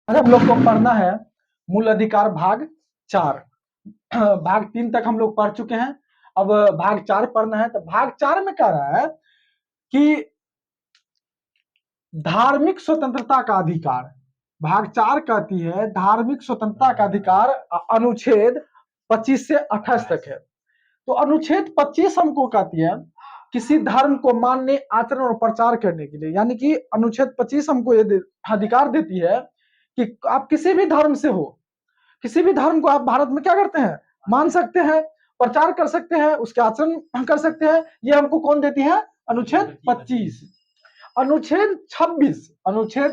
आज हम लोग को पढ़ना है मूल अधिकार भाग 4। भाग 3 तक हम लोग पढ़ चुके हैं। अब भाग 4 पढ़ना है। तो भाग 4 में कह रहा है कि धार्मिक स्वतंत्रता का अधिकार। भाग 4 कहती है धार्मिक स्वतंत्रता का अधिकार। अनुच्छेद 25 से 28 तक है। तो अनुच्छेद 25 हमको कहती है किसी धर्म को मानने, आचरण और प्रचार करने के लिए, यानी कि अनुच्छेद 25 हमको ये अधिकार देती है कि आप किसी भी धर्म से हो, किसी भी धर्म को आप भारत में क्या करते हैं, मान सकते हैं, प्रचार कर सकते हैं, उसके आचरण कर सकते हैं। ये हमको कौन देती है? अनुच्छेद 25। अनुच्छेद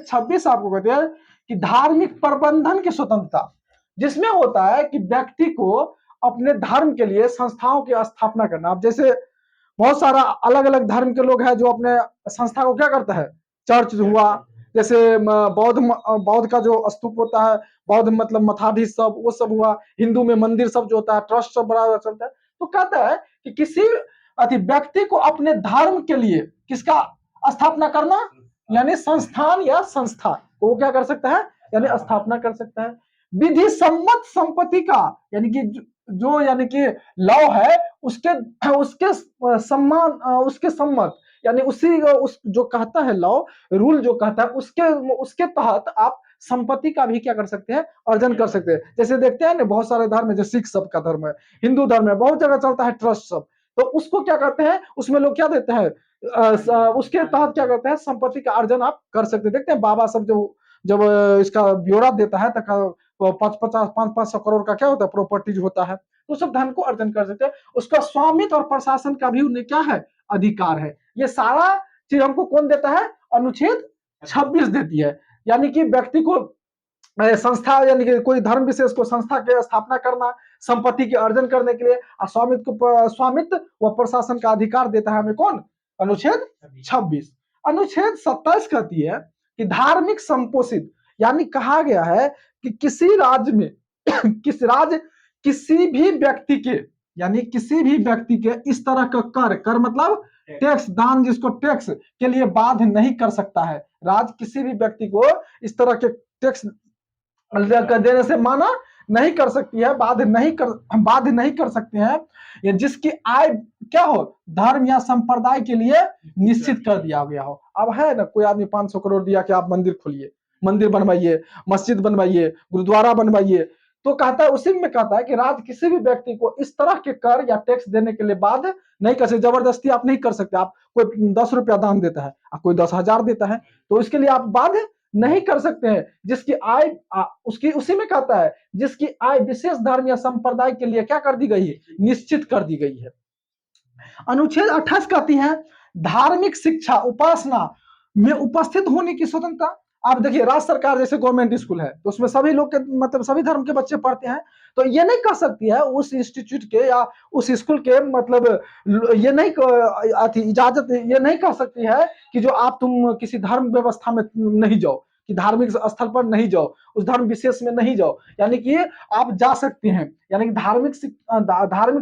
26 आपको कहते हैं कि धार्मिक प्रबंधन की स्वतंत्रता, जिसमें होता है कि व्यक्ति को अपने धर्म के लिए संस्थाओं की स्थापना करना। अब जैसे बहुत सारा अलग अलग धर्म के लोग हैं जो अपने संस्था को क्या करता है, चर्च हुआ, जैसे बौद्ध का जो स्तूप होता है, बौद्ध मतलब मठाधीश सब, वो सब हुआ। हिंदू में मंदिर सब जो होता है, ट्रस्ट सब बड़ा चलता है। तो कहता है कि किसी व्यक्ति को अपने धर्म के लिए किसका स्थापना करना, यानी संस्थान या संस्था को वो क्या कर सकता है, यानी स्थापना कर सकता है। विधि सम्मत संपत्ति का, यानी कि जो यानी कि लॉ है उसके उसके सम्मान, उसके सम्मत, यानी उस जो कहता है लॉ, रूल जो कहता है उसके तहत आप संपत्ति का भी क्या कर सकते हैं, अर्जन कर सकते हैं। जैसे देखते हैं ना बहुत सारे धर्म है, जैसे सिख सब का धर्म है, हिंदू धर्म है, बहुत जगह चलता है ट्रस्ट सब। तो उसको क्या करते हैं, उसमें लोग क्या देते हैं, उसके तहत क्या करते हैं, संपत्ति का अर्जन आप कर सकते हैं। देखते हैं बाबा सब जो जब इसका ब्यौरा देता है तो 500 करोड़ का क्या होता है, प्रॉपर्टीज होता है। तो सब धन को अर्जन कर सकते हैं। उसका स्वामित्व और प्रशासन का भी उन्हें क्या है, अधिकार है। ये सारा चीज हमको कौन देता है, अनुच्छेद 26 देती है। यानी कि व्यक्ति को संस्था, यानी कि कोई धर्म विशेष को संस्था की स्थापना करना, संपत्ति के अर्जन करने के लिए स्वामित्व व प्रशासन का अधिकार देता है हमें कौन, अनुच्छेद 26। अनुच्छेद 27 कहती है कि धार्मिक संपोषित, यानी कहा गया है कि किसी राज्य में किसी भी व्यक्ति के, यानी किसी भी व्यक्ति के इस तरह का कर मतलब टैक्स, दान जिसको टैक्स के लिए बाध्य नहीं कर सकता है। राज्य किसी भी व्यक्ति को इस तरह के टैक्स देने से माना नहीं कर सकती है, बाध्य नहीं कर सकते हैं, या जिसकी आय क्या हो, धर्म या संप्रदाय के लिए निश्चित कर दिया गया हो। अब है ना, कोई आदमी 500 करोड़ दिया कि आप मंदिर खोलिए, मंदिर बनवाइए, मस्जिद बनवाइए, गुरुद्वारा बनवाइए, तो कहता है, उसी में कहता है कि राज्य किसी भी व्यक्ति को इस तरह के कर या टैक्स देने के लिए बाध्य नहीं कर सकते। जबरदस्ती आप नहीं कर सकते। आप कोई 10 रुपया दान देता है, कोई 10,000 देता है, तो इसके लिए आप बाध्य नहीं कर सकते हैं। जिसकी आय उसकी उसी में कहता है जिसकी आय विशेष धर्म या संप्रदाय के लिए क्या कर दी गई है, निश्चित कर दी गई है। अनुच्छेद 28 कहती है धार्मिक शिक्षा उपासना में उपस्थित होने की स्वतंत्रता। आप देखिए राज्य सरकार जैसे गवर्नमेंट स्कूल है तो उसमें सभी लोग के मतलब सभी धर्म के बच्चे पढ़ते हैं, तो ये नहीं कह सकती है उस इंस्टीट्यूट के या उस स्कूल के मतलब ये नहीं इजाजत ये नहीं कह सकती है कि जो आप तुम किसी धर्म व्यवस्था में नहीं जाओ, कि धार्मिक स्थल पर नहीं जाओ, उस धर्म विशेष में नहीं जाओ, यानी कि आप जा सकते हैं। यानी कि धार्मिक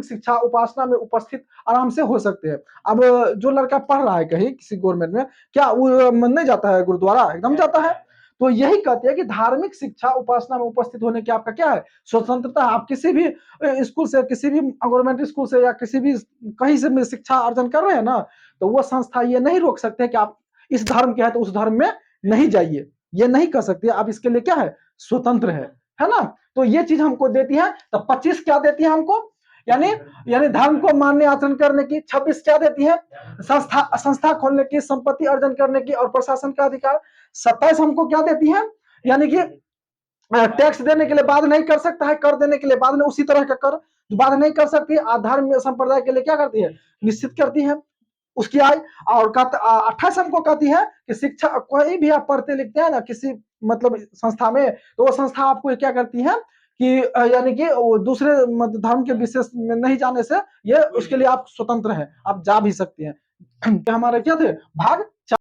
शिक्षा उपासना में उपस्थित आराम से हो सकते हैं। अब जो लड़का पढ़ रहा है कहीं किसी गवर्नमेंट में, क्या वो नहीं जाता है गुरुद्वारा, एकदम जाता है। तो यही कहते हैं कि धार्मिक शिक्षा उपासना में उपस्थित होने की आपका क्या है, स्वतंत्रता। आप किसी भी स्कूल से, किसी भी गवर्नमेंट स्कूल से या किसी भी कहीं से भी शिक्षा अर्जन कर रहे हैं ना, तो वो संस्था ये नहीं रोक सकते कि आप इस धर्म के हैं तो उस धर्म में नहीं जाइए, ये नहीं कर सकती। आप इसके लिए क्या है, स्वतंत्र है ना। तो ये चीज हमको देती है। तो 25 क्या देती है हमको, यानी धर्म को मानने आचरण करने की। 26 क्या देती है, संस्था खोलने की, संपत्ति अर्जन करने की और प्रशासन का अधिकार। 27 हमको क्या देती है, यानी कि टैक्स देने के लिए बाध्य नहीं कर सकता है, कर देने के लिए बाध्य नहीं, उसी तरह का कर जो बाध्य नहीं कर सकती है। धर्म संप्रदाय के लिए क्या करती है, निश्चित करती है उसकी आय। और 28 हमको कहती है कि शिक्षा, कोई भी आप पढ़ते लिखते हैं ना किसी मतलब संस्था में, तो वो संस्था आपको क्या करती है कि यानी कि दूसरे धर्म के विशेष में नहीं जाने से ये उसके लिए आप स्वतंत्र हैं, आप जा भी सकते हैं। हमारे क्या थे, भाग